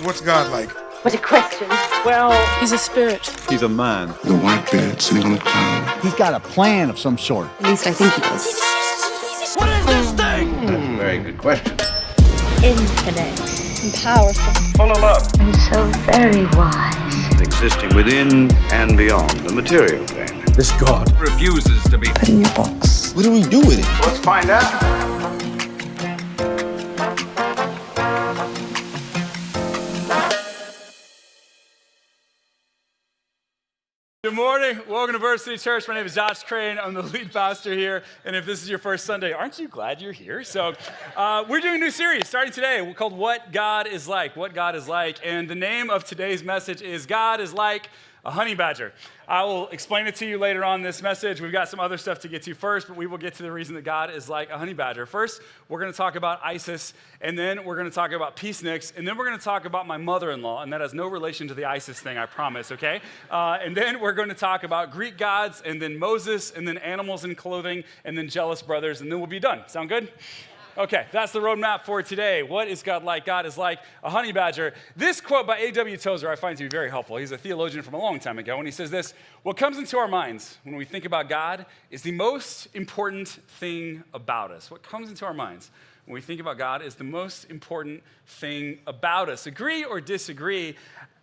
What's God like? What a question. Well, he's a spirit. He's a man. The white beard sitting on a cloud. He's got a plan of some sort. At least I think he does. what is this thing? That's a very good question. Infinite. And powerful. Full of love. And so very wise. Existing within and beyond the material plane. This God Refuses to be. Put in your box. What do we do with it? Let's find out. Good morning. Welcome to Birth City Church. My name is Josh Crane. I'm the lead pastor here. And if this is your first Sunday, aren't you glad you're here? So we're doing a new series starting today called What God is Like. What God is Like. And the name of today's message is God is Like a Honey Badger. I will explain it to you later on in this message. We've got some other stuff to get to first, but we will get to the reason that God is like a honey badger. First, we're going to talk about ISIS, and then we're going to talk about peaceniks, and then we're going to talk about my mother-in-law, and that has no relation to the ISIS thing, I promise, okay? And then we're going to talk about Greek gods, and then Moses, and then animals in clothing, and then jealous brothers, and then we'll be done. Sound good? Okay, that's the roadmap for today. What is God like? God is like a honey badger. This quote by A.W. Tozer I find to be very helpful. He's a theologian from a long time ago, and he says this: what comes into our minds when we think about God is the most important thing about us. What comes into our minds when we think about God is the most important thing about us. Agree or disagree?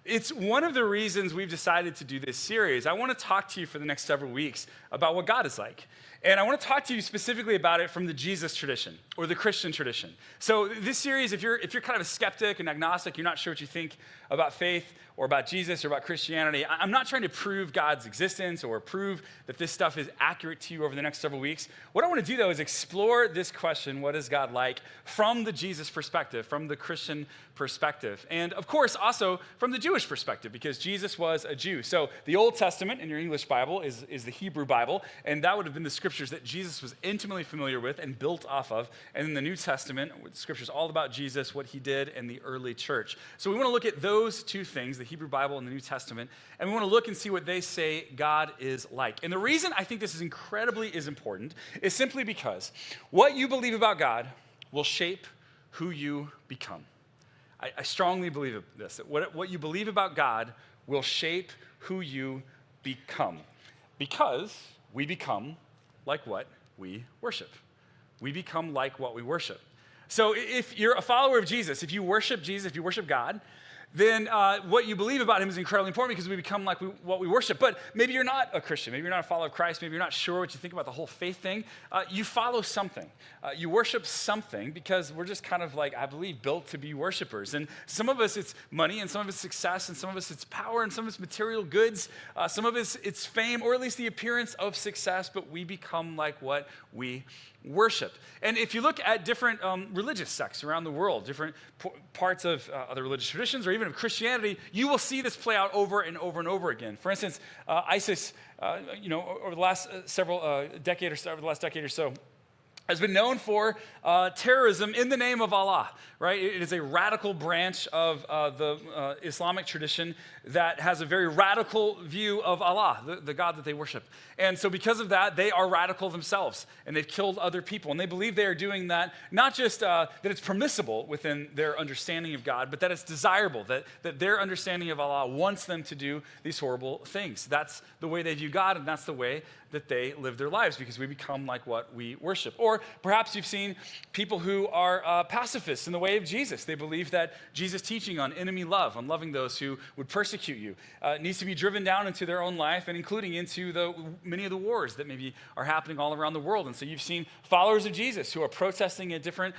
It's one of the reasons we've decided to do this series. I want to talk to you for the next several weeks about what God is like. And I want to talk to you specifically about it from the Jesus tradition or the Christian tradition. So this series, if you're kind of a skeptic and agnostic, you're not sure what you think about faith or about Jesus or about Christianity, I'm not trying to prove God's existence or prove that this stuff is accurate to you over the next several weeks. What I want to do, though, is explore this question, what is God like, from the Jesus perspective, from the Christian perspective, and of course also from the Jewish perspective, because Jesus was a Jew. So the Old Testament in your English Bible is the Hebrew Bible, and that would have been the scriptures that Jesus was intimately familiar with and built off of. And in the New Testament, the scriptures all about Jesus, what he did, and the early church. So we want to look at those two things, the Hebrew Bible and the New Testament, and we want to look and see what they say God is like. And the reason I think this is incredibly important is simply because what you believe about God will shape who you become. I strongly believe this, that what you believe about God will shape who you become, because we become like what we worship. We become like what we worship. So if you're a follower of Jesus, if you worship Jesus, if you worship God, then what you believe about him is incredibly important, because we become like what we worship. But maybe you're not a Christian. Maybe you're not a follower of Christ. Maybe you're not sure what you think about the whole faith thing. You follow something. You worship something, because we're just kind of like, I believe, built to be worshipers. And some of us, it's money, and some of it's success, and some of us, it's power, and some of it's material goods. Some of us, it's fame, or at least the appearance of success, but we become like what we worship. And if you look at different religious sects around the world, different parts of other religious traditions, or even of Christianity, you will see this play out over and over and over again. For instance, ISIS, over the last decade or so, has been known for terrorism in the name of Allah, right? It is a radical branch of the Islamic tradition that has a very radical view of Allah, the God that they worship. And so because of that, they are radical themselves, and they've killed other people. And they believe they are doing that, not just that it's permissible within their understanding of God, but that it's desirable, that their understanding of Allah wants them to do these horrible things. That's the way they view God, and that's the way that they live their lives, because we become like what we worship. Or perhaps you've seen people who are pacifists in the way of Jesus. They believe that Jesus' teaching on enemy love, on loving those who would persecute you, needs to be driven down into their own life, and including into many of the wars that maybe are happening all around the world. And so you've seen followers of Jesus who are protesting at different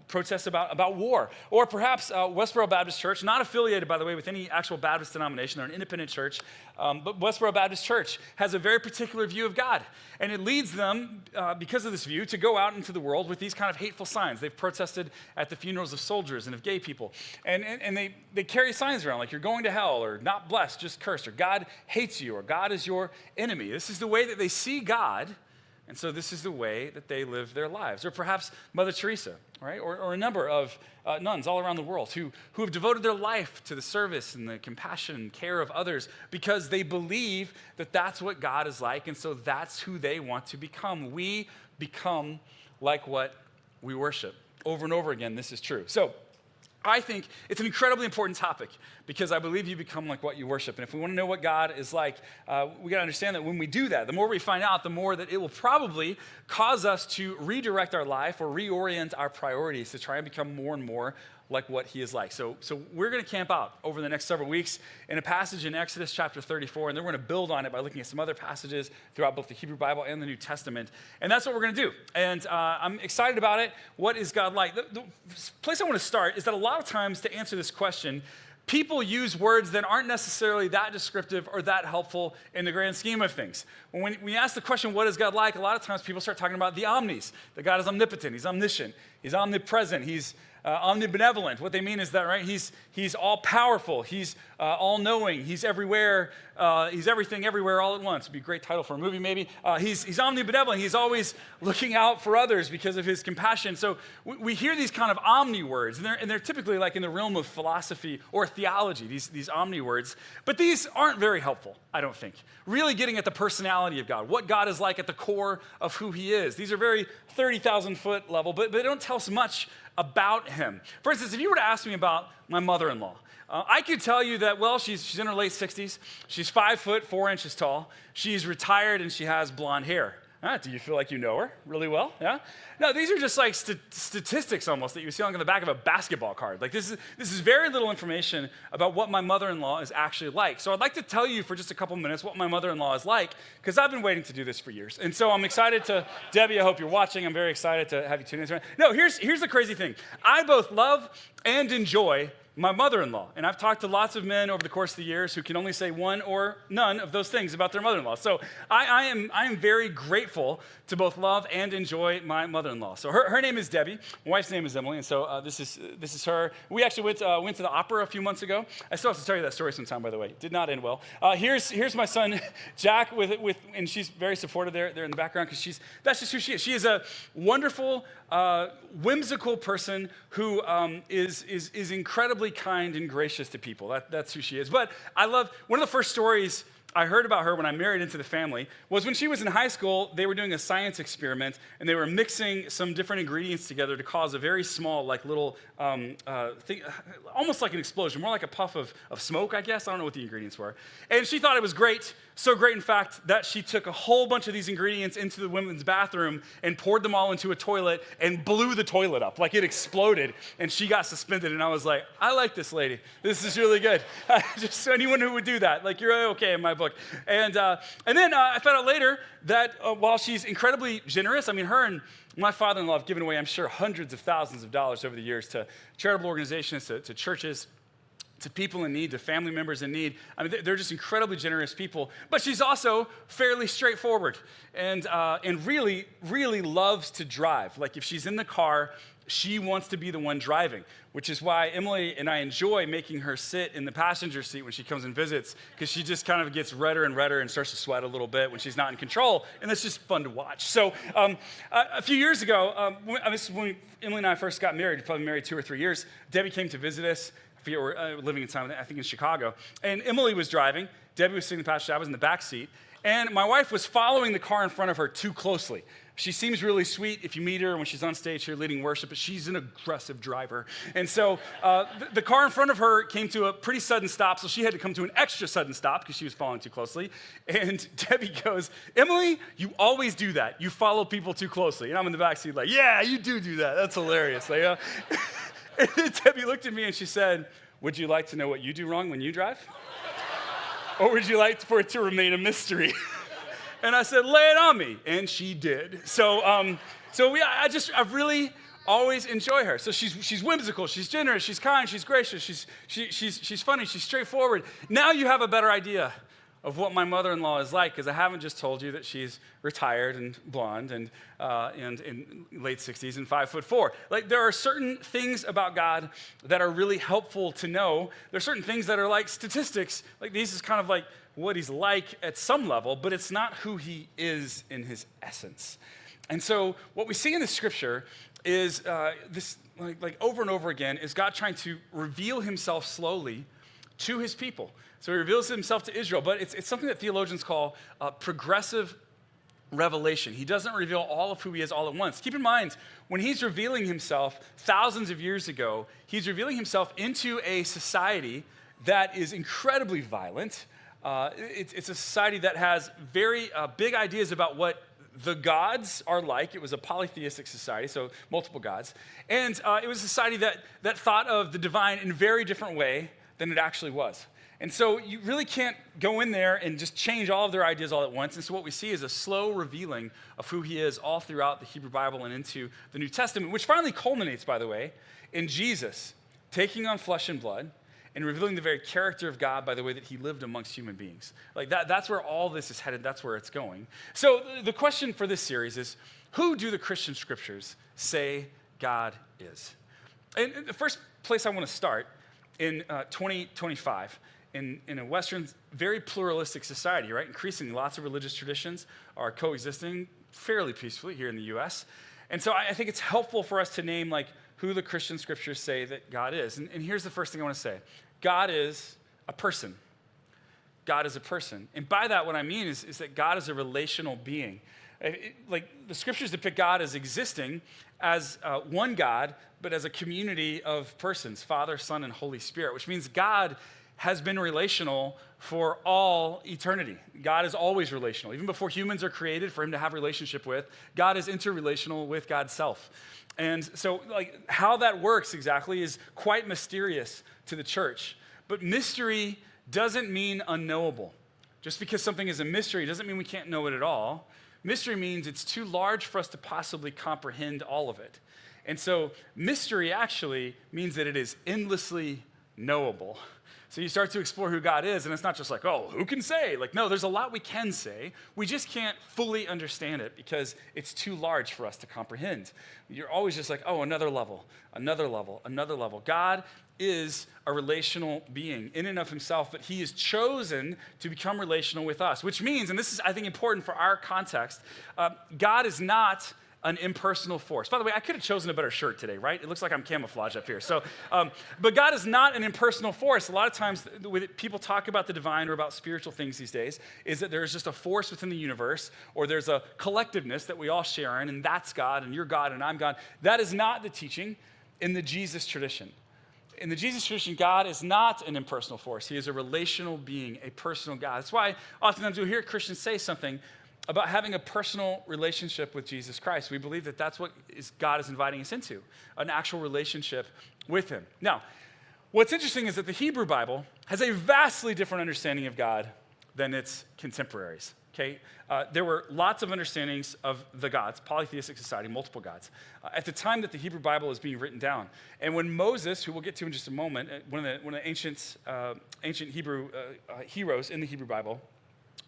protests about war. Or perhaps Westboro Baptist Church, not affiliated, by the way, with any actual Baptist denomination. They're an independent church, but Westboro Baptist Church has a very particular view of God. And it leads them, because of this view, to go out into the world with these kind of hateful signs. They've protested at the funerals of soldiers and of gay people. And they carry signs around like, you're going to hell, or not blessed, just cursed, or God hates you, or God is your enemy. This is the way that they see God. And so this is the way that they live their lives. Or perhaps Mother Teresa, right? Or a number of nuns all around the world who have devoted their life to the service and the compassion and care of others, because they believe that that's what God is like, and so that's who they want to become. We become like what we worship. Over and over again, this is true. So I think it's an incredibly important topic because I believe you become like what you worship. And if we want to know what God is like, we got to understand that when we do that, the more we find out, the more that it will probably cause us to redirect our life or reorient our priorities to try and become more and more like what he is like. So we're going to camp out over the next several weeks in a passage in Exodus chapter 34, and then we're going to build on it by looking at some other passages throughout both the Hebrew Bible and the New Testament. And that's what we're going to do. And I'm excited about it. What is God like? The place I want to start is that a lot of times to answer this question, people use words that aren't necessarily that descriptive or that helpful in the grand scheme of things. When we ask the question, what is God like? A lot of times people start talking about the omnis, that God is omnipotent, he's omniscient, he's omnipresent, he's omnibenevolent. What they mean is that, right, he's all-powerful, he's all-knowing, he's everywhere, he's everything everywhere all at once. It'd be a great title for a movie maybe. He's omnibenevolent, he's always looking out for others because of his compassion. So we hear these kind of omni words, and they're typically like in the realm of philosophy or theology, these omni words. But these aren't very helpful, I don't think. Really getting at the personality of God, what God is like at the core of who he is. These are very 30,000-foot level, but they don't tell us much about him. For instance, if you were to ask me about my mother-in-law, I could tell you that, well, she's in her late 60s. She's 5 foot 4 inches tall. She's retired and she has blonde hair. Do you feel like you know her really well? Yeah? No, these are just like statistics almost that you see on the back of a basketball card. Like this is very little information about what my mother-in-law is actually like. So I'd like to tell you for just a couple minutes what my mother-in-law is like, because I've been waiting to do this for years. And so I'm excited to, Debbie, I hope you're watching. I'm very excited to have you tune in. No, here's the crazy thing. I both love and enjoy my mother-in-law. And I've talked to lots of men over the course of the years who can only say one or none of those things about their mother-in-law. So I am very grateful to both love and enjoy my mother-in-law. So her name is Debbie. My wife's name is Emily. And so this is her. We actually went to the opera a few months ago. I still have to tell you that story sometime, by the way. It did not end well. Here's my son, Jack, and she's very supportive there in the background because that's just who she is. She is a wonderful, whimsical person who is incredibly kind and gracious to people. That's who she is. But I love, one of the first stories I heard about her when I married into the family was when she was in high school. They were doing a science experiment, and they were mixing some different ingredients together to cause a very small, like little thing, almost like an explosion, more like a puff of smoke, I guess. I don't know what the ingredients were. And she thought it was great, so great, in fact, that she took a whole bunch of these ingredients into the women's bathroom and poured them all into a toilet and blew the toilet up. Like it exploded, and she got suspended. And I was like, I like this lady. This is really good. Just anyone who would do that, like, you're okay in my book. And then I found out later that while she's incredibly generous, I mean, her and my father-in-law have given away, I'm sure, hundreds of thousands of dollars over the years to charitable organizations, to churches, to people in need, to family members in need. I mean, they're just incredibly generous people. But she's also fairly straightforward and really, really loves to drive. Like if she's in the car, she wants to be the one driving, which is why Emily and I enjoy making her sit in the passenger seat when she comes and visits, because she just kind of gets redder and redder and starts to sweat a little bit when she's not in control, and that's just fun to watch. So a few years ago, this is when Emily and I first got married, probably married 2 or 3 years, Debbie came to visit us. I forget where we were living at the time, I think in Chicago, and Emily was driving. Debbie was sitting in the passenger seat. I was in the back seat, and my wife was following the car in front of her too closely. She seems really sweet if you meet her when she's on stage here leading worship, but she's an aggressive driver. And so the car in front of her came to a pretty sudden stop, so she had to come to an extra sudden stop because she was following too closely. And Debbie goes, Emily, you always do that. You follow people too closely. And I'm in the back seat like, yeah, you do that. That's hilarious. Like, and then Debbie looked at me and she said, would you like to know what you do wrong when you drive? Or would you like for it to remain a mystery? And I said, lay it on me. And she did. So I really always enjoy her. So she's whimsical, she's generous, she's kind, she's gracious, she's funny, she's straightforward. Now you have a better idea of what my mother-in-law is like, because I haven't just told you that she's retired and blonde and in late 60s and 5 foot 4. Like, there are certain things about God that are really helpful to know. There are certain things that are like statistics. Like, these is kind of like what he's like at some level, but it's not who he is in his essence. And so what we see in the scripture is this, like over and over again, is God trying to reveal himself slowly to his people. So he reveals himself to Israel, but it's something that theologians call progressive revelation. He doesn't reveal all of who he is all at once. Keep in mind, when he's revealing himself thousands of years ago, he's revealing himself into a society that is incredibly violent. It's a society that has very big ideas about what the gods are like. It was a polytheistic society, so multiple gods. And it was a society that thought of the divine in a very different way than it actually was. And so you really can't go in there and just change all of their ideas all at once. And so what we see is a slow revealing of who he is all throughout the Hebrew Bible and into the New Testament, which finally culminates, by the way, in Jesus taking on flesh and blood and revealing the very character of God by the way that he lived amongst human beings. Like that's where all this is headed. That's where it's going. So the question for this series is, who do the Christian scriptures say God is? And the first place I want to start in 2025, in a Western, very pluralistic society, right? Increasingly, lots of religious traditions are coexisting fairly peacefully here in the U.S. And so I think it's helpful for us to name like who the Christian scriptures say that God is. And here's the first thing I want to say. God is a person. God is a person. And by that, what I mean is that God is a relational being. Like the scriptures depict God as existing as one God, but as a community of persons, Father, Son, and Holy Spirit, which means God has been relational for all eternity. God is always relational. Even before humans are created for him to have a relationship with, God is interrelational with God's self. And so like how that works exactly is quite mysterious to the church. But mystery doesn't mean unknowable. Just because something is a mystery doesn't mean we can't know it at all. Mystery means it's too large for us to possibly comprehend all of it. And so mystery actually means that it is endlessly knowable. So you start to explore who God is, and it's not just like, oh, who can say? Like, no, there's a lot we can say. We just can't fully understand it because it's too large for us to comprehend. You're always just like, oh, another level, another level, another level. God is a relational being in and of himself, but he is chosen to become relational with us, which means, and this is, I think, important for our context, God is not an impersonal force. By the way, I could have chosen a better shirt today, right? It looks like I'm camouflaged up here. So, but God is not an impersonal force. A lot of times when people talk about the divine or about spiritual things these days is that there's just a force within the universe, or there's a collectiveness that we all share in, and that's God, and you're God, and I'm God. That is not the teaching in the Jesus tradition. In the Jesus tradition, God is not an impersonal force. He is a relational being, a personal God. That's why oftentimes you'll hear Christians say something about having a personal relationship with Jesus Christ. We believe that that's what God is inviting us into, an actual relationship with him. Now, what's interesting is that the Hebrew Bible has a vastly different understanding of God than its contemporaries, okay? There were lots of understandings of the gods, polytheistic society, multiple gods, at the time that the Hebrew Bible was being written down. And when Moses, who we'll get to in just a moment, one of the ancient Hebrew heroes in the Hebrew Bible,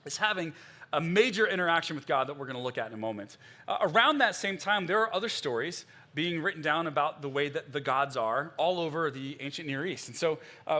is having a major interaction with God that we're going to look at in a moment. Around that same time, there are other stories being written down about the way that the gods are all over the ancient Near East. And so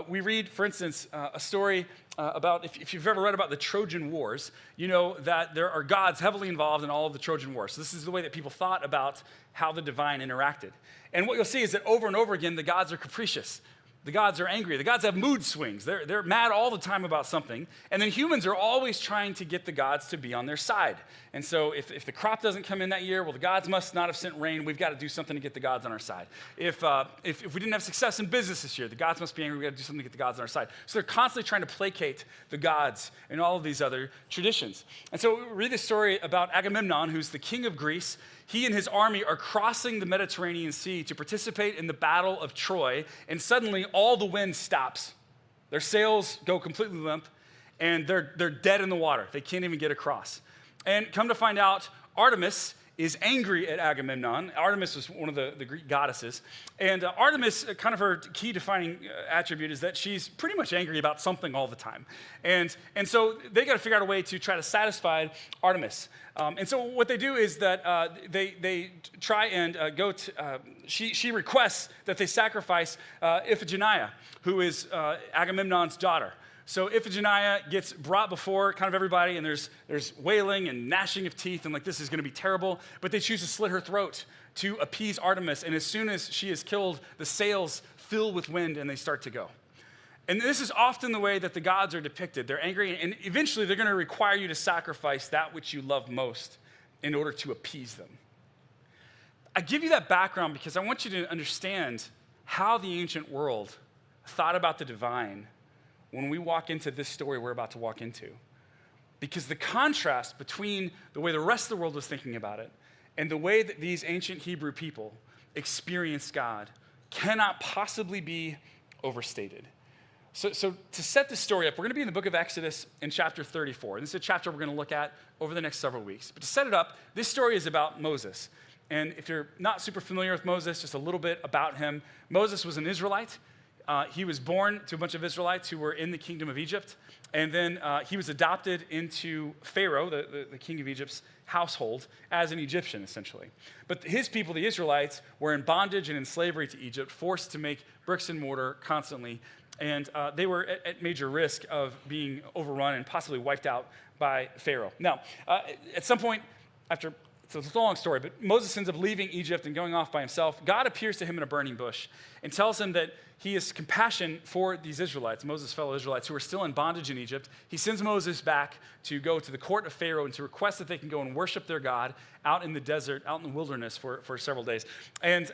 we read, for instance, a story about, if you've ever read about the Trojan Wars, you know that there are gods heavily involved in all of the Trojan Wars. So this is the way that people thought about how the divine interacted. And what you'll see is that over and over again, the gods are capricious. The gods are angry. The gods have mood swings. They're mad all the time about something. And then humans are always trying to get the gods to be on their side. And so if the crop doesn't come in that year, well, the gods must not have sent rain. We've got to do something to get the gods on our side. If we didn't have success in business this year, the gods must be angry. We've got to do something to get the gods on our side. So they're constantly trying to placate the gods and all of these other traditions. And so we read this story about Agamemnon, who's the king of Greece. He and his army are crossing the Mediterranean Sea to participate in the Battle of Troy, and suddenly all the wind stops. Their sails go completely limp, and they're dead in the water. They can't even get across. And come to find out, Artemis is angry at Agamemnon. Artemis was one of the Greek goddesses. And Artemis, kind of her key defining attribute is that she's pretty much angry about something all the time. And so they got to figure out a way to try to satisfy Artemis. And so what they do is that they try and go to, she requests that they sacrifice Iphigenia, who is Agamemnon's daughter. So Iphigenia gets brought before kind of everybody, and there's wailing and gnashing of teeth, and like this is going to be terrible. But they choose to slit her throat to appease Artemis. And as soon as she is killed, the sails fill with wind, and they start to go. And this is often the way that the gods are depicted. They're angry, and eventually they're going to require you to sacrifice that which you love most in order to appease them. I give you that background because I want you to understand how the ancient world thought about the divine when we walk into this story we're about to walk into. Because the contrast between the way the rest of the world was thinking about it and the way that these ancient Hebrew people experienced God cannot possibly be overstated. So to set this story up, we're going to be in the book of Exodus in chapter 34. This is a chapter we're going to look at over the next several weeks. But to set it up, this story is about Moses. And if you're not super familiar with Moses, just a little bit about him. Moses was an Israelite. He was born to a bunch of Israelites who were in the kingdom of Egypt. And then he was adopted into Pharaoh, the king of Egypt's household, as an Egyptian, essentially. But his people, the Israelites, were in bondage and in slavery to Egypt, forced to make bricks and mortar constantly. And they were at major risk of being overrun and possibly wiped out by Pharaoh. Now, at some point, after, it's a long story, but Moses ends up leaving Egypt and going off by himself. God appears to him in a burning bush and tells him that he has compassion for these Israelites, Moses' fellow Israelites, who are still in bondage in Egypt. He sends Moses back to go to the court of Pharaoh and to request that they can go and worship their God out in the desert, out in the wilderness for several days. And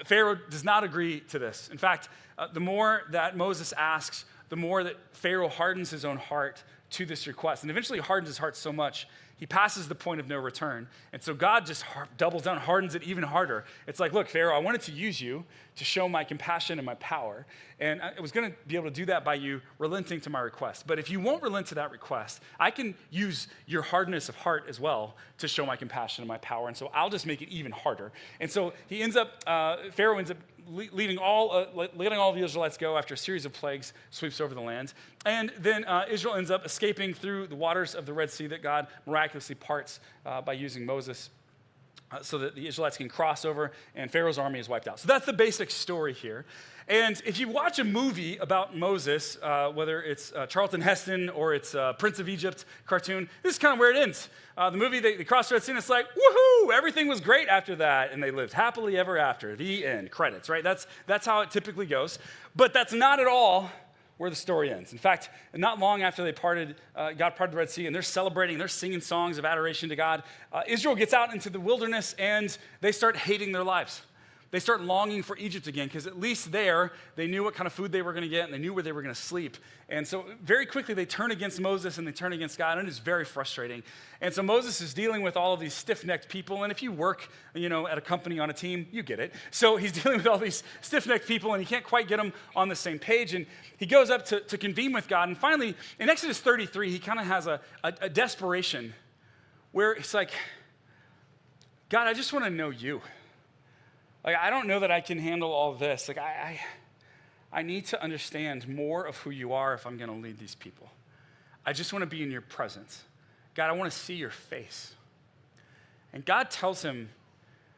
Pharaoh does not agree to this. In fact, the more that Moses asks, the more that Pharaoh hardens his own heart to this request. And eventually hardens his heart so much, he passes the point of no return. And so God just doubles down, hardens it even harder. It's like, look, Pharaoh, I wanted to use you to show my compassion and my power. And I was going to be able to do that by you relenting to my request. But if you won't relent to that request, I can use your hardness of heart as well to show my compassion and my power. And so I'll just make it even harder. And so Pharaoh ends up letting all the Israelites go after a series of plagues sweeps over the land. And then Israel ends up escaping through the waters of the Red Sea that God miraculously parts by using Moses so that the Israelites can cross over and Pharaoh's army is wiped out. So that's the basic story here. And if you watch a movie about Moses, whether it's Charlton Heston or it's Prince of Egypt cartoon, this is kind of where it ends. The movie, they cross the Red Sea, and it's like, woohoo, everything was great after that, and they lived happily ever after. The end, credits, right? That's how it typically goes. But that's not at all where the story ends. In fact, not long after God parted the Red Sea, and they're celebrating, they're singing songs of adoration to God, Israel gets out into the wilderness, and they start hating their lives. They start longing for Egypt again, because at least there, they knew what kind of food they were going to get, and they knew where they were going to sleep. And so very quickly, they turn against Moses, and they turn against God, and it's very frustrating. And so Moses is dealing with all of these stiff-necked people, and if you work, at a company on a team, you get it. So he's dealing with all these stiff-necked people, and he can't quite get them on the same page, and he goes up to convene with God, and finally, in Exodus 33, he kind of has a desperation where it's like, God, I just want to know you. I don't know that I can handle all of this. I need to understand more of who you are if I'm going to lead these people. I just want to be in your presence. God, I want to see your face. And God tells him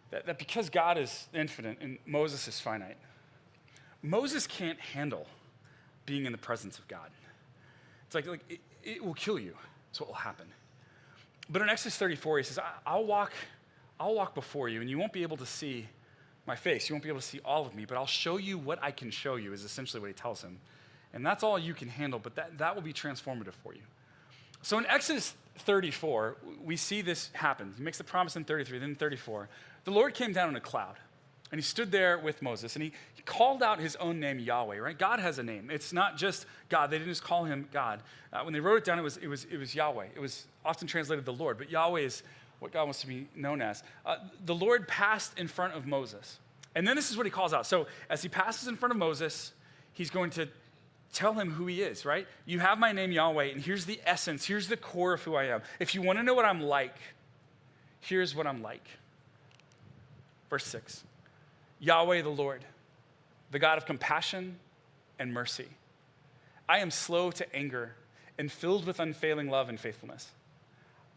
that because God is infinite and Moses is finite, Moses can't handle being in the presence of God. It's like it will kill you. That's what will happen. But in Exodus 34, he says, I'll walk before you, and you won't be able to see my face. You won't be able to see all of me, but I'll show you what I can show you, is essentially what he tells him. And that's all you can handle, but that will be transformative for you. So in Exodus 34, we see this happen. He makes the promise in 33, then in 34. The Lord came down in a cloud, and he stood there with Moses, and he called out his own name, Yahweh, right? God has a name. It's not just God. They didn't just call him God. When they wrote it down, it was Yahweh. It was often translated the Lord, but Yahweh is what God wants to be known as. The Lord passed in front of Moses. And then this is what he calls out. So as he passes in front of Moses, he's going to tell him who he is, right? You have my name, Yahweh, and here's the essence. Here's the core of who I am. If you want to know what I'm like, here's what I'm like. Verse 6. Yahweh the Lord, the God of compassion and mercy. I am slow to anger and filled with unfailing love and faithfulness.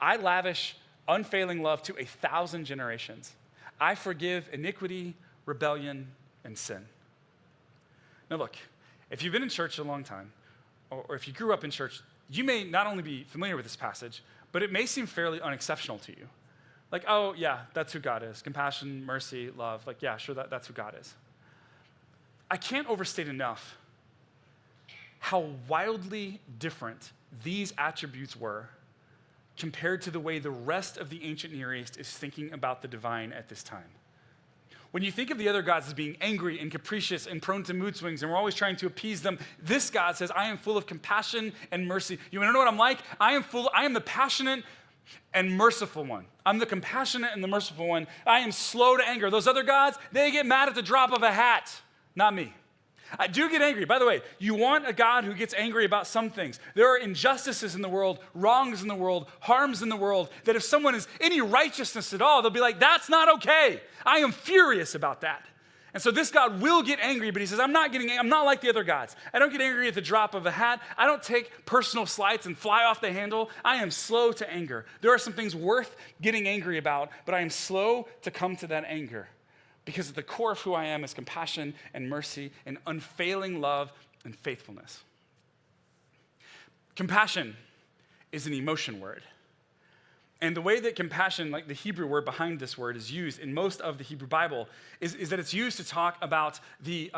I lavish unfailing love to 1,000 generations. I forgive iniquity, rebellion, and sin. Now look, if you've been in church a long time, or if you grew up in church, you may not only be familiar with this passage, but it may seem fairly unexceptional to you. Like, oh yeah, that's who God is. Compassion, mercy, love. Like, yeah, sure, that's who God is. I can't overstate enough how wildly different these attributes were compared to the way the rest of the ancient Near East is thinking about the divine at this time. When you think of the other gods as being angry and capricious and prone to mood swings, and we're always trying to appease them, this God says, I am full of compassion and mercy. You want to know what I'm like? I am the passionate and merciful one. I'm the compassionate and the merciful one. I am slow to anger. Those other gods, they get mad at the drop of a hat. Not me. I do get angry. By the way, you want a God who gets angry about some things. There are injustices in the world, wrongs in the world, harms in the world, that if someone is any righteousness at all, they'll be like, that's not okay. I am furious about that. And so this God will get angry, but he says, I'm not like the other gods. I don't get angry at the drop of a hat. I don't take personal slights and fly off the handle. I am slow to anger. There are some things worth getting angry about, but I am slow to come to that anger. Because at the core of who I am is compassion and mercy and unfailing love and faithfulness. Compassion is an emotion word. And the way that compassion, like the Hebrew word behind this word, is used in most of the Hebrew Bible is that it's used to talk about the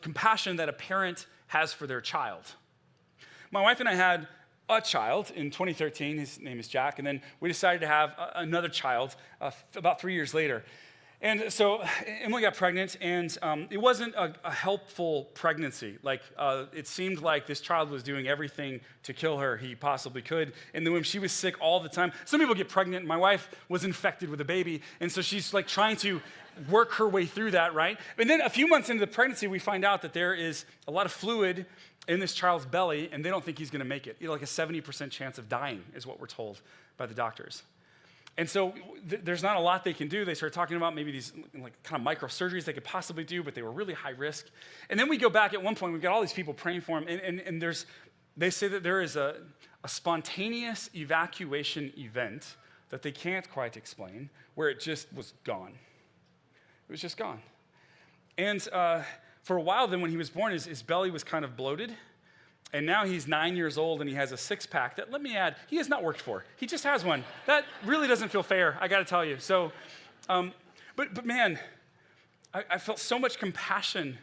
compassion that a parent has for their child. My wife and I had a child in 2013. His name is Jack. And then we decided to have another child about 3 years later. And so Emily got pregnant, and it wasn't a helpful pregnancy. Like, it seemed like this child was doing everything to kill her he possibly could in the womb. She was sick all the time. Some people get pregnant. My wife was infected with a baby, and so she's like trying to work her way through that, right? And then a few months into the pregnancy, we find out that there is a lot of fluid in this child's belly, and they don't think he's gonna make it. Like a 70% chance of dying is what we're told by the doctors. And so there's not a lot they can do. They started talking about maybe these like kind of micro surgeries they could possibly do, but they were really high risk. And then we go back at one point, we've got all these people praying for him, and they say that there is a spontaneous evacuation event that they can't quite explain, where it just was gone. It was just gone. And for a while then when he was born, his belly was kind of bloated. And now he's 9 years old and he has a six-pack that, let me add, he has not worked for. He just has one. That really doesn't feel fair, I gotta tell you. So, but man, I felt so much compassion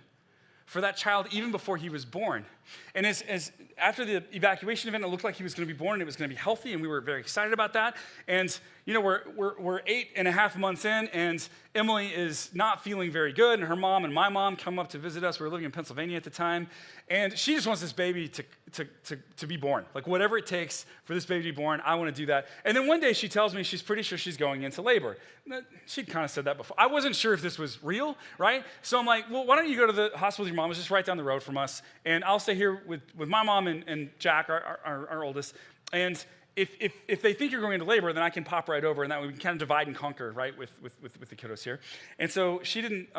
for that child even before he was born. And as after the evacuation event, it looked like he was gonna be born and it was gonna be healthy, and we were very excited about that. And you know, we're 8.5 months in, and Emily is not feeling very good, and her mom and my mom come up to visit us. We were living in Pennsylvania at the time, and she just wants this baby to be born. Like, whatever it takes for this baby to be born, I want to do that. And then one day she tells me she's pretty sure she's going into labor. She'd kind of said that before. I wasn't sure if this was real, right? So I'm like, well, why don't you go to the hospital with your mom? It's just right down the road from us, and I'll stay here with my mom and Jack, our oldest. And if they think you're going into labor, then I can pop right over, and that way we can kind of divide and conquer, right, with the kiddos here. And so she didn't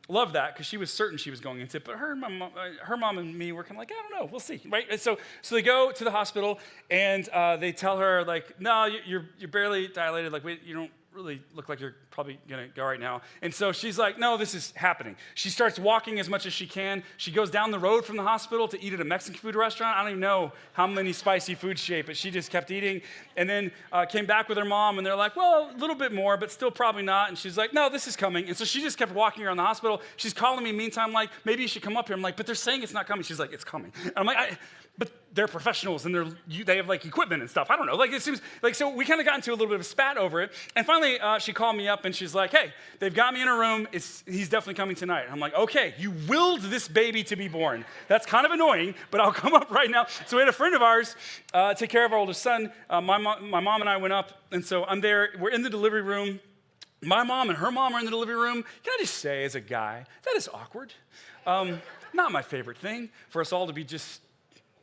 love that because she was certain she was going into it. But her mom and me were kind of like, I don't know, we'll see, right? And so they go to the hospital, and they tell her, like, no, you're barely dilated. Like, wait, you don't really look like you're probably gonna go right now. And so she's like, no, this is happening. She starts walking as much as she can. She goes down the road from the hospital to eat at a Mexican food restaurant. I don't even know how many spicy foods she ate, but she just kept eating. And then came back with her mom, and they're like, well, a little bit more, but still probably not. And she's like, no, this is coming. And so she just kept walking around the hospital. She's calling me meantime, like, maybe you should come up here. I'm like, but they're saying it's not coming. She's like, it's coming. And I'm like, but they're professionals, and they have like equipment and stuff. I don't know. Like, it seems like, so we kind of got into a little bit of a spat over it. And finally, she called me up, and she's like, hey, they've got me in a room. He's definitely coming tonight. I'm like, okay, you willed this baby to be born. That's kind of annoying, but I'll come up right now. So we had a friend of ours take care of our oldest son. My mom and I went up, and so I'm there. We're in the delivery room. My mom and her mom are in the delivery room. Can I just say, as a guy, that is awkward. Not my favorite thing for us all to be just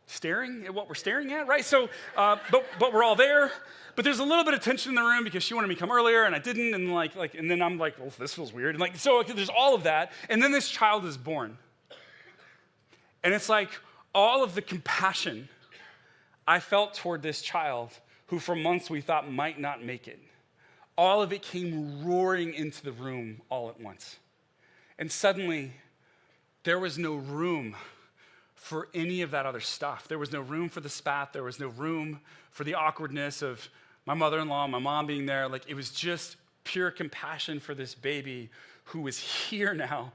staring at what we're staring at, right? So, but we're all there. But there's a little bit of tension in the room because she wanted me to come earlier and I didn't, and and then I'm like, well, this feels weird. And so there's all of that. And then this child is born. And it's like all of the compassion I felt toward this child, who for months we thought might not make it, all of it came roaring into the room all at once. And suddenly, there was no room for any of that other stuff. There was no room for the spat. There was no room for the awkwardness of my mother-in-law, my mom being there. Like, it was just pure compassion for this baby who was here now,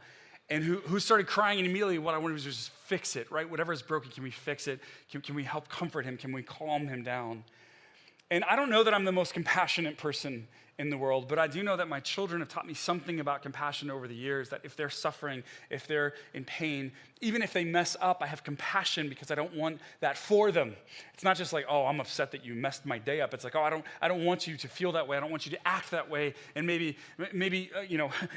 and who started crying, and immediately what I wanted was just fix it, right? Whatever is broken, can we fix it? Can we help comfort him? Can we calm him down? And I don't know that I'm the most compassionate person in the world, but I do know that my children have taught me something about compassion over the years, that if they're suffering, if they're in pain, even if they mess up, I have compassion because I don't want that for them. It's not just like, oh, I'm upset that you messed my day up. It's like, oh, I don't want you to feel that way. I don't want you to act that way and maybe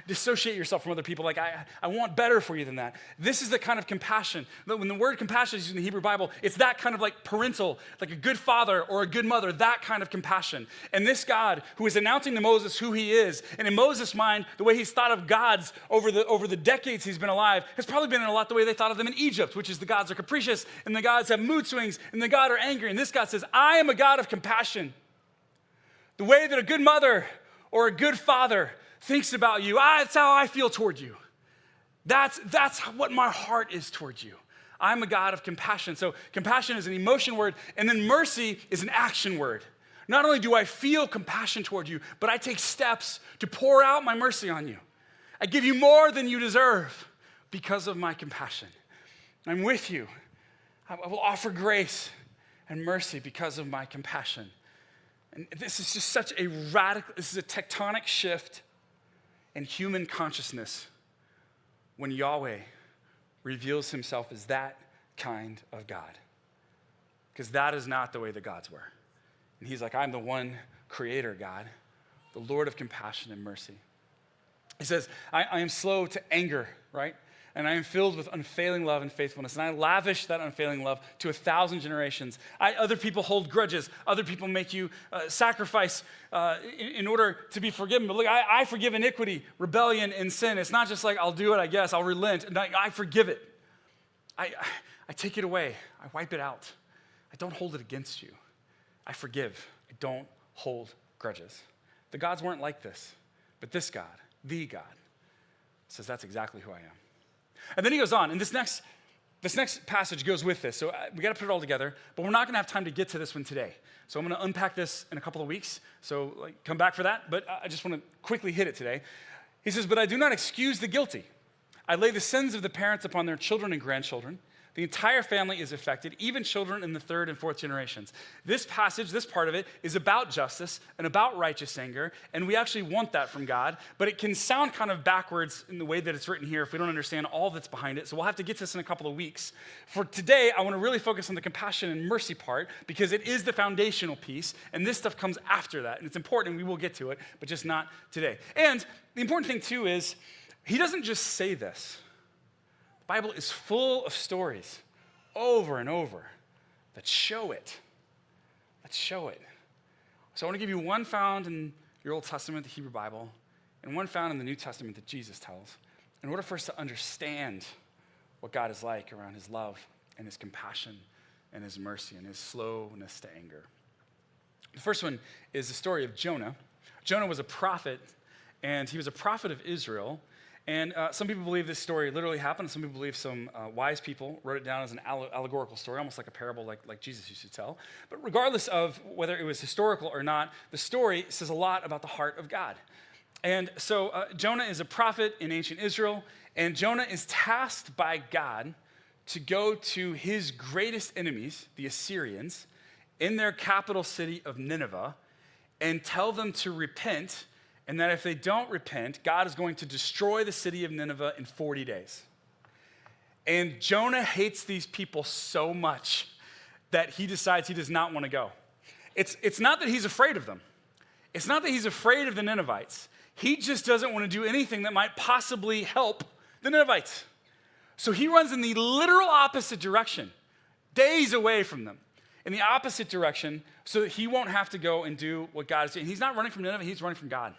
dissociate yourself from other people. Like, I want better for you than that. This is the kind of compassion. When the word compassion is used in the Hebrew Bible, it's that kind of like parental, like a good father or a good mother, that kind of compassion. And this God who is announcing to Moses who he is, and in Moses' mind, the way he's thought of gods over the decades he's been alive has probably been a lot the way they thought of them in Egypt, which is the gods are capricious and the gods have mood swings and the gods are angry. And this God says, I am a God of compassion. The way that a good mother or a good father thinks about you, that's how I feel toward you. That's what my heart is toward you. I'm a God of compassion. So compassion is an emotion word, and then mercy is an action word. Not only do I feel compassion toward you, but I take steps to pour out my mercy on you. I give you more than you deserve because of my compassion. I'm with you. I will offer grace and mercy because of my compassion. And this is just such a this is a tectonic shift in human consciousness when Yahweh reveals himself as that kind of God. Because that is not the way the gods were. And he's like, I'm the one creator God, the Lord of compassion and mercy. He says, I am slow to anger, right? And I am filled with unfailing love and faithfulness. And I lavish that unfailing love to 1,000 generations. Other people hold grudges. Other people make you sacrifice in order to be forgiven. But look, I forgive iniquity, rebellion, and sin. It's not just like, I'll do it, I guess. I'll relent. And I forgive it. I take it away. I wipe it out. I don't hold it against you. I forgive. I don't hold grudges. The gods weren't like this. But this God, the God, says that's exactly who I am. And then he goes on, and this next passage goes with this. So we got to put it all together, but we're not going to have time to get to this one today. So I'm going to unpack this in a couple of weeks. So come back for that, but I just want to quickly hit it today. He says, but I do not excuse the guilty. I lay the sins of the parents upon their children and grandchildren. The entire family is affected, even children in the third and fourth generations. This passage, this part of it, is about justice and about righteous anger, and we actually want that from God, but it can sound kind of backwards in the way that it's written here if we don't understand all that's behind it, so we'll have to get to this in a couple of weeks. For today, I want to really focus on the compassion and mercy part, because it is the foundational piece, and this stuff comes after that, and it's important, and we will get to it, but just not today. And the important thing, too, is he doesn't just say this. Bible is full of stories over and over that show it. Let's show it. So I want to give you one found in your Old Testament, the Hebrew Bible, and one found in the New Testament that Jesus tells, in order for us to understand what God is like around his love and his compassion and his mercy and his slowness to anger. The first one is the story of Jonah. Jonah was a prophet, and he was a prophet of Israel. And some people believe this story literally happened. Some people believe some wise people wrote it down as an allegorical story, almost like a parable like Jesus used to tell. But regardless of whether it was historical or not, the story says a lot about the heart of God. And so Jonah is a prophet in ancient Israel, and Jonah is tasked by God to go to his greatest enemies, the Assyrians, in their capital city of Nineveh, and tell them to repent, and that if they don't repent, God is going to destroy the city of Nineveh in 40 days. And Jonah hates these people so much that he decides he does not want to go. It's not that he's afraid of them. It's not that he's afraid of the Ninevites. He just doesn't want to do anything that might possibly help the Ninevites. So he runs in the literal opposite direction, days away from them, in the opposite direction, so that he won't have to go and do what God is doing. He's not running from Nineveh, he's running from God.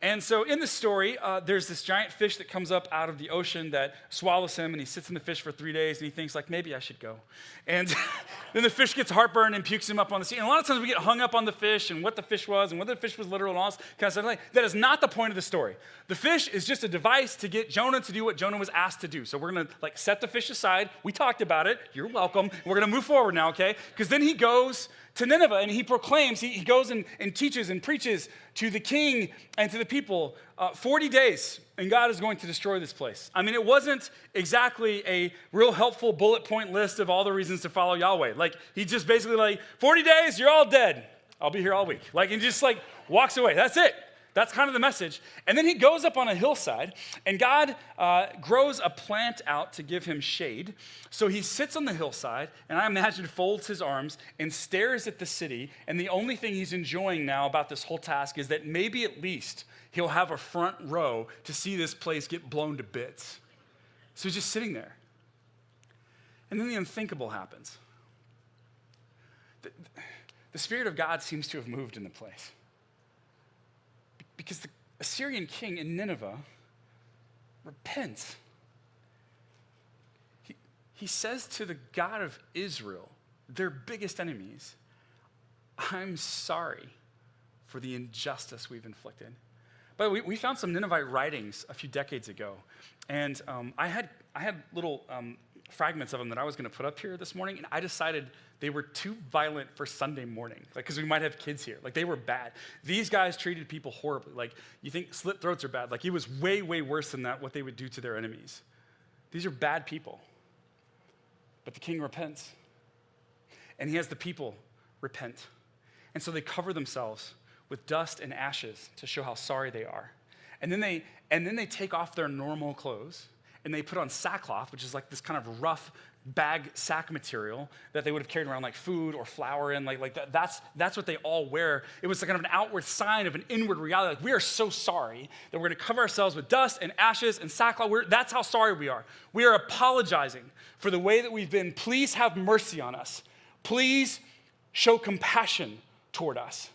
And so in this story, there's this giant fish that comes up out of the ocean that swallows him, and he sits in the fish for 3 days, and he thinks, like, maybe I should go. And then the fish gets heartburn and pukes him up on the sea. And a lot of times we get hung up on the fish and what the fish was and whether the fish was literal and all this kind of stuff. That is not the point of the story. The fish is just a device to get Jonah to do what Jonah was asked to do. So we're going to set the fish aside. We talked about it. You're welcome. We're going to move forward now, okay? Because then he goes to Nineveh, and he proclaims, he goes and teaches and preaches to the king and to the people 40 days, and God is going to destroy this place. I mean, it wasn't exactly a real helpful bullet point list of all the reasons to follow Yahweh. Like, he just basically 40 days, you're all dead. I'll be here all week. And just walks away. That's it. That's kind of the message. And then he goes up on a hillside, and God grows a plant out to give him shade. So he sits on the hillside, and I imagine folds his arms and stares at the city. And the only thing he's enjoying now about this whole task is that maybe at least he'll have a front row to see this place get blown to bits. So he's just sitting there. And then the unthinkable happens. The Spirit of God seems to have moved in the place. Because the Assyrian king in Nineveh repents. He says to the God of Israel, their biggest enemies, I'm sorry for the injustice we've inflicted. But we found some Ninevite writings a few decades ago, and I had little fragments of them that I was going to put up here this morning, and I decided they were too violent for Sunday morning, because we might have kids here. They were bad. These guys treated people horribly. You think slit throats are bad. It was way, way worse than that, what they would do to their enemies. These are bad people. But the king repents, and he has the people repent. And so they cover themselves with dust and ashes to show how sorry they are. And then they take off their normal clothes, and they put on sackcloth, which is this kind of rough bag sack material that they would have carried around food or flour in. That's what they all wear. It was kind of an outward sign of an inward reality. We are so sorry that we're going to cover ourselves with dust and ashes and sackcloth. That's how sorry we are. We are apologizing for the way that we've been. Please have mercy on us. Please show compassion toward us.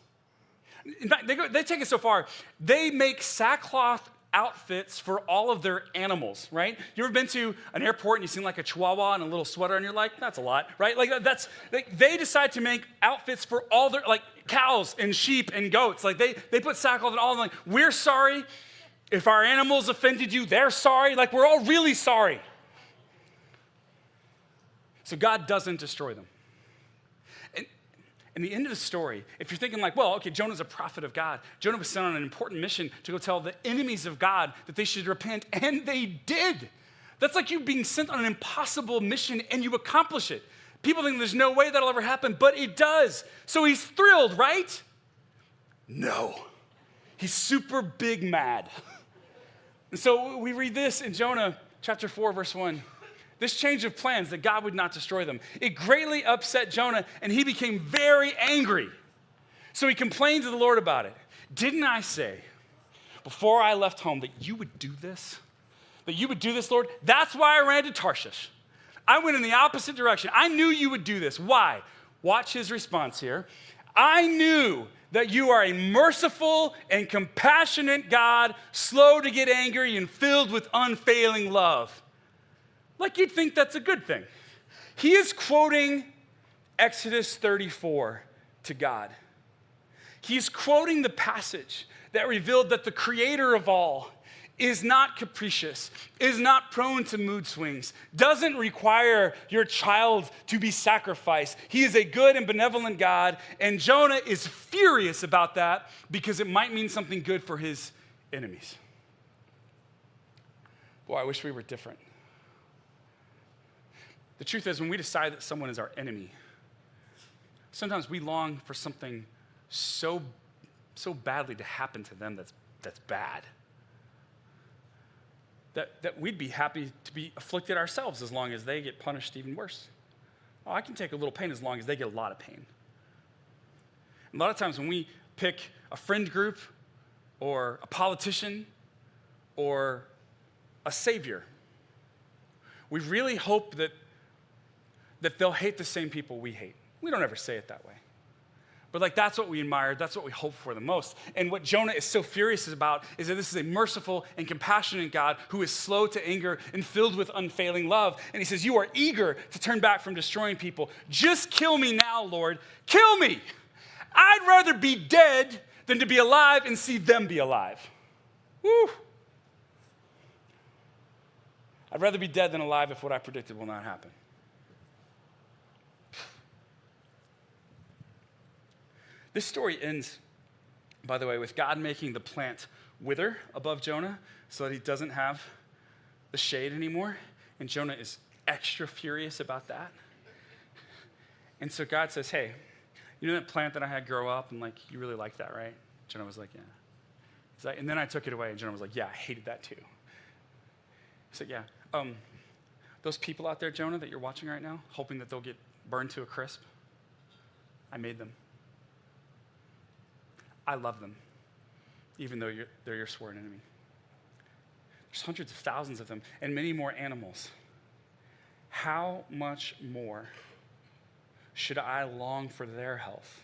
In fact, they take it so far, they make sackcloth outfits for all of their animals, right? You ever been to an airport and you've seen a chihuahua and a little sweater and you're like, that's a lot, right? They decide to make outfits for all their, cows and sheep and goats. They put sackcloth on all of them. We're sorry. If our animals offended you, they're sorry. We're all really sorry. So God doesn't destroy them. And the end of the story, if you're thinking Jonah's a prophet of God. Jonah was sent on an important mission to go tell the enemies of God that they should repent, and they did. That's like you being sent on an impossible mission, and you accomplish it. People think there's no way that'll ever happen, but it does. So he's thrilled, right? No. He's super big mad. And so we read this in Jonah chapter 4, verse 1. This change of plans that God would not destroy them. It greatly upset Jonah, and he became very angry. So he complained to the Lord about it. Didn't I say before I left home that you would do this? That you would do this, Lord? That's why I ran to Tarshish. I went in the opposite direction. I knew you would do this. Why? Watch his response here. I knew that you are a merciful and compassionate God, slow to get angry and filled with unfailing love. You'd think that's a good thing. He is quoting Exodus 34 to God. He's quoting the passage that revealed that the creator of all is not capricious, is not prone to mood swings, doesn't require your child to be sacrificed. He is a good and benevolent God, and Jonah is furious about that because it might mean something good for his enemies. Boy, I wish we were different. The truth is, when we decide that someone is our enemy, sometimes we long for something so badly to happen to them that's bad. That we'd be happy to be afflicted ourselves as long as they get punished even worse. Oh, I can take a little pain as long as they get a lot of pain. And a lot of times when we pick a friend group or a politician or a savior, we really hope that they'll hate the same people we hate. We don't ever say it that way. But that's what we admire, that's what we hope for the most. And what Jonah is so furious about is that this is a merciful and compassionate God who is slow to anger and filled with unfailing love. And he says, you are eager to turn back from destroying people. Just kill me now, Lord. Kill me. I'd rather be dead than to be alive and see them be alive. Woo. I'd rather be dead than alive if what I predicted will not happen. This story ends, by the way, with God making the plant wither above Jonah so that he doesn't have the shade anymore. And Jonah is extra furious about that. And so God says, hey, you know that plant that I had grow up and like, you really like that, right? Jonah was like, yeah. He's like, and then I took it away and Jonah was like, yeah, I hated that too. He said, yeah. Those people out there, Jonah, that you're watching right now, hoping that they'll get burned to a crisp, I made them. I love them, even though they're your sworn enemy. There's hundreds of thousands of them and many more animals. How much more should I long for their health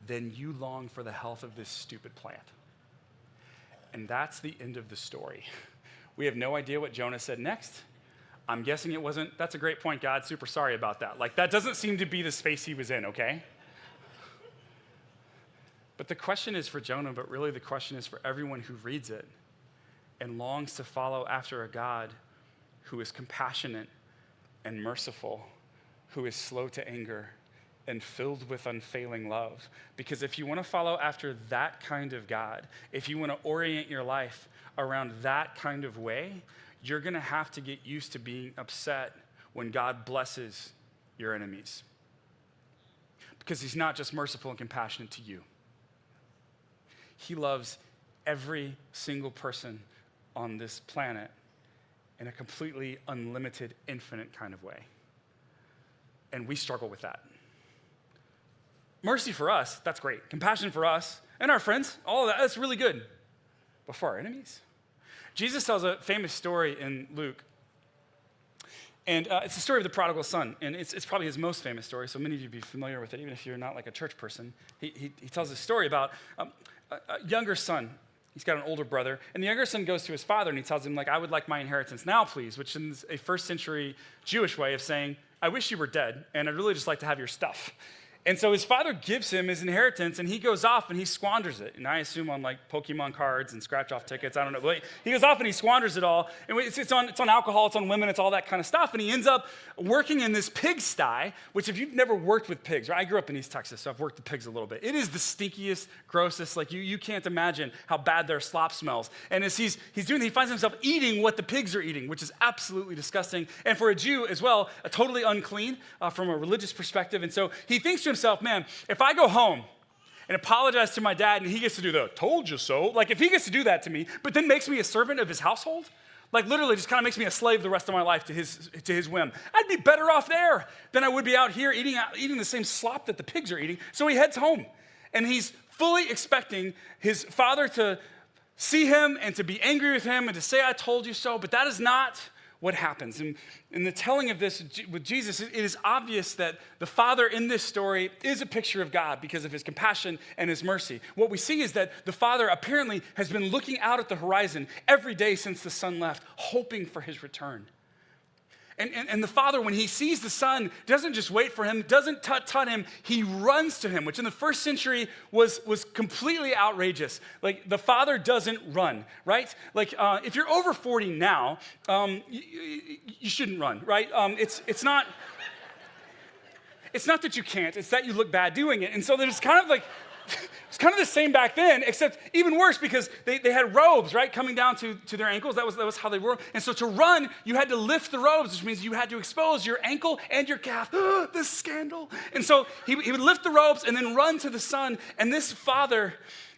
than you long for the health of this stupid plant? And that's the end of the story. We have no idea what Jonah said next. I'm guessing it wasn't, that's a great point, God, super sorry about that. Like, that doesn't seem to be the space he was in, okay? But the question is for Jonah, but really the question is for everyone who reads it and longs to follow after a God who is compassionate and merciful, who is slow to anger and filled with unfailing love. Because if you want to follow after that kind of God, if you want to orient your life around that kind of way, you're going to have to get used to being upset when God blesses your enemies. Because he's not just merciful and compassionate to you. He loves every single person on this planet in a completely unlimited, infinite kind of way. And we struggle with that. Mercy for us, that's great. Compassion for us and our friends, all of that, that's really good. But for our enemies? Jesus tells a famous story in Luke. And it's the story of the Prodigal Son. And it's probably his most famous story, so many of you be familiar with it, even if you're not like a church person. He tells a story about a younger son. He's got an older brother. And the younger son goes to his father and he tells him, like, I would like my inheritance now, please, which is a first century Jewish way of saying, I wish you were dead, and I'd really just like to have your stuff. And so his father gives him his inheritance, and he goes off and he squanders it. And I assume on like Pokemon cards and scratch-off tickets, I don't know. But he goes off and he squanders it all. And it's on alcohol, it's on women, it's all that kind of stuff. And he ends up working in this pigsty, which if you've never worked with pigs, right? I grew up in East Texas, so I've worked with pigs a little bit. It is the stinkiest, grossest, like you can't imagine how bad their slop smells. And as he's doing it, he finds himself eating what the pigs are eating, which is absolutely disgusting. And for a Jew as well, totally unclean from a religious perspective. And so he thinks to himself, man, if I go home and apologize to my dad and he gets to do the told you so, like if he gets to do that to me, but then makes me a servant of his household, like literally just kind of makes me a slave the rest of my life to his whim, I'd be better off there than I would be out here eating the same slop that the pigs are eating. So he heads home and he's fully expecting his father to see him and to be angry with him and to say, I told you so, but that is not what happens. And in the telling of this with Jesus, it is obvious that the Father in this story is a picture of God because of his compassion and his mercy. What we see is that the Father apparently has been looking out at the horizon every day since the Son left, hoping for his return. And the Father, when he sees the Son, doesn't just wait for him, doesn't tut him, he runs to him, which in the first century was completely outrageous. Like, the Father doesn't run, right? Like, if you're over 40 now, you shouldn't run, right? It's not that you can't, it's that you look bad doing it. And so there's kind of like, it's kind of the same back then, except even worse because they had robes, right, coming down to their ankles. That was how they were. And so to run, you had to lift the robes, which means you had to expose your ankle and your calf. This scandal. And so he would lift the robes and then run to the Son. And this Father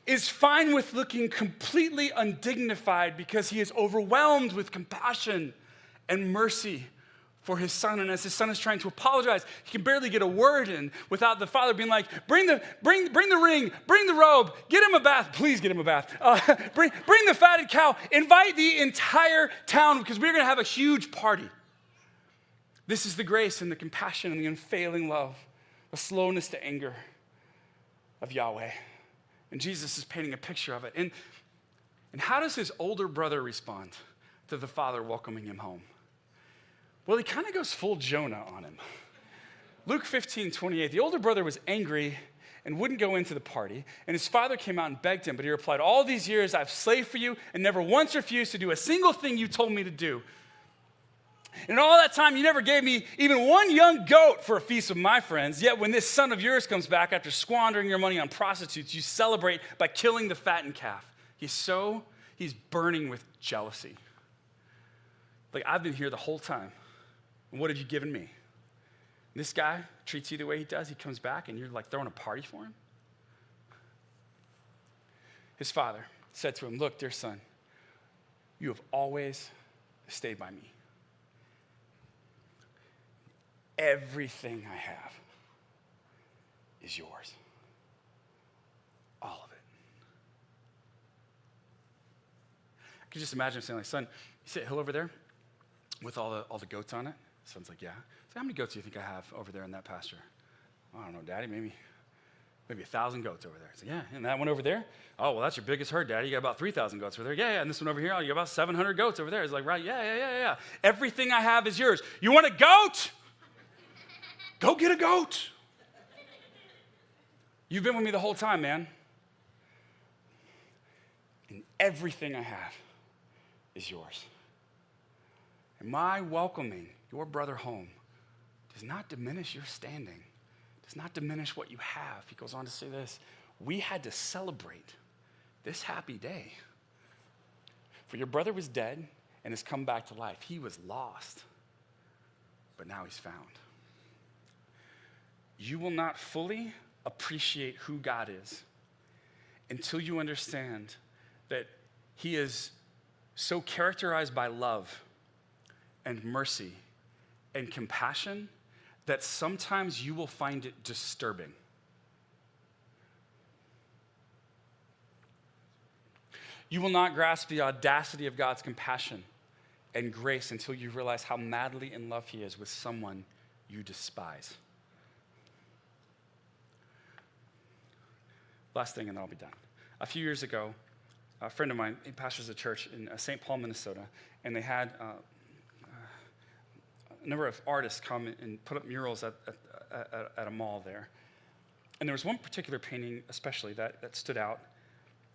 is fine with looking completely undignified because he is overwhelmed with compassion and mercy for his Son. And as his Son is trying to apologize, he can barely get a word in without the Father being like, bring the ring, bring the robe, get him a bath, please get him a bath. Bring the fatted cow, invite the entire town because we're gonna have a huge party. This is the grace and the compassion and the unfailing love, the slowness to anger of Yahweh. And Jesus is painting a picture of it. And how does his older brother respond to the Father welcoming him home? Well, he kind of goes full Jonah on him. Luke 15:28, the older brother was angry and wouldn't go into the party, and his father came out and begged him, but he replied, all these years I've slaved for you and never once refused to do a single thing you told me to do. And all that time, you never gave me even one young goat for a feast of my friends, yet when this son of yours comes back after squandering your money on prostitutes, you celebrate by killing the fattened calf. He's burning with jealousy. Like, I've been here the whole time. And what have you given me? This guy treats you the way he does, he comes back and you're like throwing a party for him. His father said to him, look, dear son, you have always stayed by me. Everything I have is yours. All of it. I can just imagine him saying, like, son, you see that hill over there with all the goats on it? Son's like, yeah. So how many goats do you think I have over there in that pasture? I don't know, Daddy, maybe 1,000 goats over there. He's like, yeah, and that one over there? Oh, well, that's your biggest herd, Daddy. You got about 3,000 goats over there. Yeah, and this one over here, oh, you got about 700 goats over there. He's like, right, yeah. Everything I have is yours. You want a goat? Go get a goat. You've been with me the whole time, man. And everything I have is yours. And my welcoming your brother home does not diminish your standing, does not diminish what you have. He goes on to say this, we had to celebrate this happy day. For your brother was dead and has come back to life. He was lost, but now he's found. You will not fully appreciate who God is until you understand that he is so characterized by love and mercy and compassion that sometimes you will find it disturbing. You will not grasp the audacity of God's compassion and grace until you realize how madly in love he is with someone you despise. Last thing, and then I'll be done. A few years ago, a friend of mine, he pastors a church in St. Paul, Minnesota, and they had a number of artists come and put up murals at a mall there. And there was one particular painting especially that stood out,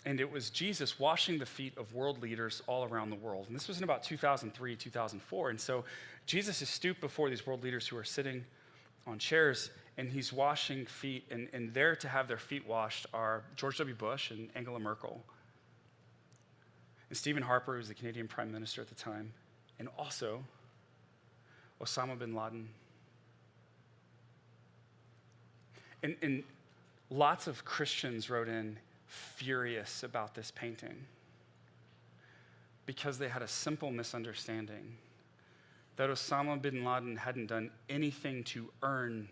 and it was Jesus washing the feet of world leaders all around the world. And this was in about 2003, 2004. And so Jesus is stooped before these world leaders who are sitting on chairs, and he's washing feet, and there to have their feet washed are George W. Bush and Angela Merkel, and Stephen Harper, who was the Canadian Prime Minister at the time, and also Osama bin Laden. And lots of Christians wrote in furious about this painting because they had a simple misunderstanding that Osama bin Laden hadn't done anything to earn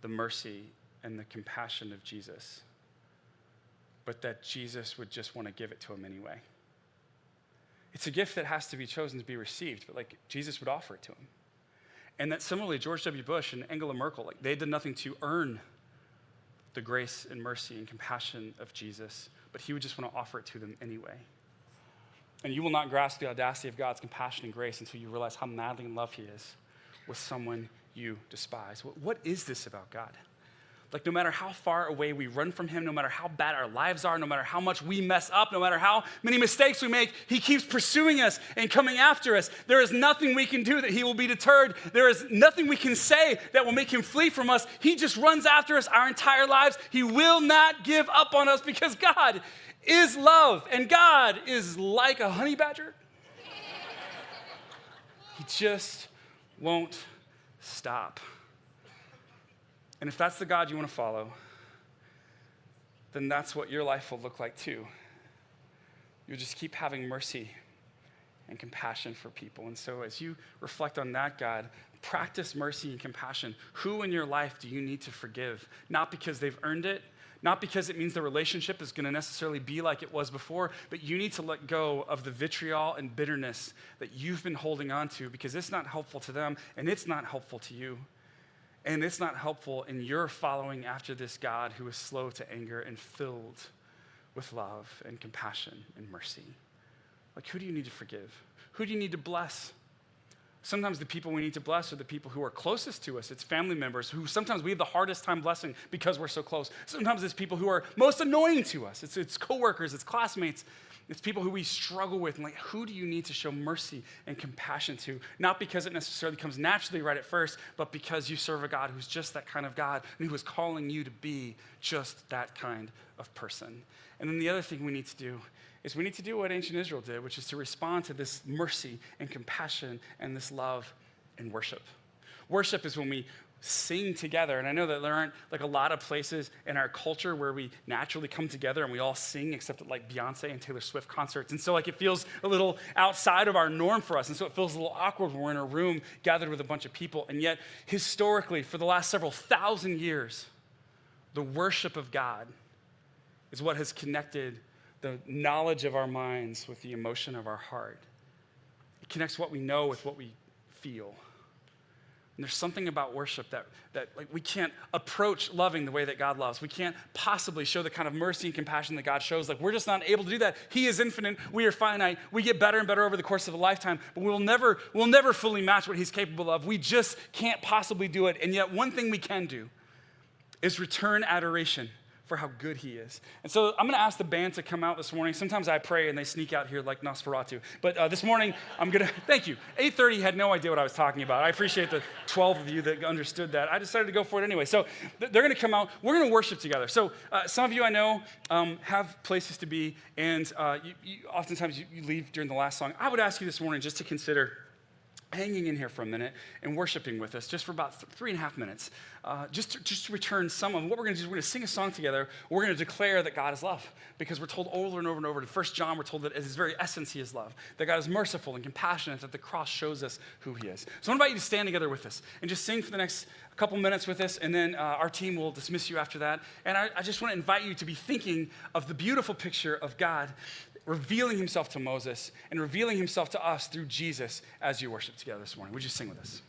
the mercy and the compassion of Jesus, but that Jesus would just want to give it to him anyway. It's a gift that has to be chosen to be received, but like Jesus would offer it to him. And that similarly, George W. Bush and Angela Merkel, like they did nothing to earn the grace and mercy and compassion of Jesus, but he would just want to offer it to them anyway. And you will not grasp the audacity of God's compassion and grace until you realize how madly in love he is with someone you despise. What is this about God? Like, no matter how far away we run from him, no matter how bad our lives are, no matter how much we mess up, no matter how many mistakes we make, he keeps pursuing us and coming after us. There is nothing we can do that he will be deterred. There is nothing we can say that will make him flee from us. He just runs after us our entire lives. He will not give up on us because God is love, and God is like a honey badger. He just won't stop. And if that's the God you want to follow, then that's what your life will look like too. You'll just keep having mercy and compassion for people. And so as you reflect on that God, practice mercy and compassion. Who in your life do you need to forgive? Not because they've earned it, not because it means the relationship is going to necessarily be like it was before, but you need to let go of the vitriol and bitterness that you've been holding on to because it's not helpful to them and it's not helpful to you. And it's not helpful in your following after this God who is slow to anger and filled with love and compassion and mercy. Like, who do you need to forgive? Who do you need to bless? Sometimes the people we need to bless are the people who are closest to us. It's family members who sometimes we have the hardest time blessing because we're so close. Sometimes it's people who are most annoying to us. It's coworkers, it's classmates. It's people who we struggle with. And like, who do you need to show mercy and compassion to? Not because it necessarily comes naturally right at first, but because you serve a God who's just that kind of God and who is calling you to be just that kind of person. And then the other thing we need to do is we need to do what ancient Israel did, which is to respond to this mercy and compassion and this love and worship. Worship is when we sing together. And I know that there aren't like a lot of places in our culture where we naturally come together and we all sing, except at like Beyonce and Taylor Swift concerts. And so like it feels a little outside of our norm for us. And so it feels a little awkward when we're in a room gathered with a bunch of people. And yet historically, for the last several thousand years, the worship of God is what has connected the knowledge of our minds with the emotion of our heart. It connects what we know with what we feel. And there's something about worship that like we can't approach loving the way that God loves. We can't possibly show the kind of mercy and compassion that God shows. Like we're just not able to do that. He is infinite. We are finite. We get better and better over the course of a lifetime, but we'll never fully match what he's capable of. We just can't possibly do it. And yet one thing we can do is return adoration for how good he is. And so I'm gonna ask the band to come out this morning. Sometimes I pray and they sneak out here like Nosferatu. But this morning, thank you. 8:30 had no idea what I was talking about. I appreciate the 12 of you that understood that. I decided to go for it anyway. So they're gonna come out. We're gonna worship together. So some of you I know have places to be, and oftentimes you leave during the last song. I would ask you this morning just to consider hanging in here for a minute and worshiping with us just for about 3.5 minutes. Just to return some of what we're going to do is we're going to sing a song together. We're going to declare that God is love, because we're told over and over and over. In 1 John, we're told that at his very essence, he is love, that God is merciful and compassionate, that the cross shows us who he is. So I invite you to stand together with us and just sing for the next couple minutes with us, and then our team will dismiss you after that. And I just want to invite you to be thinking of the beautiful picture of God revealing himself to Moses and revealing himself to us through Jesus as you worship together this morning. Would you sing with us?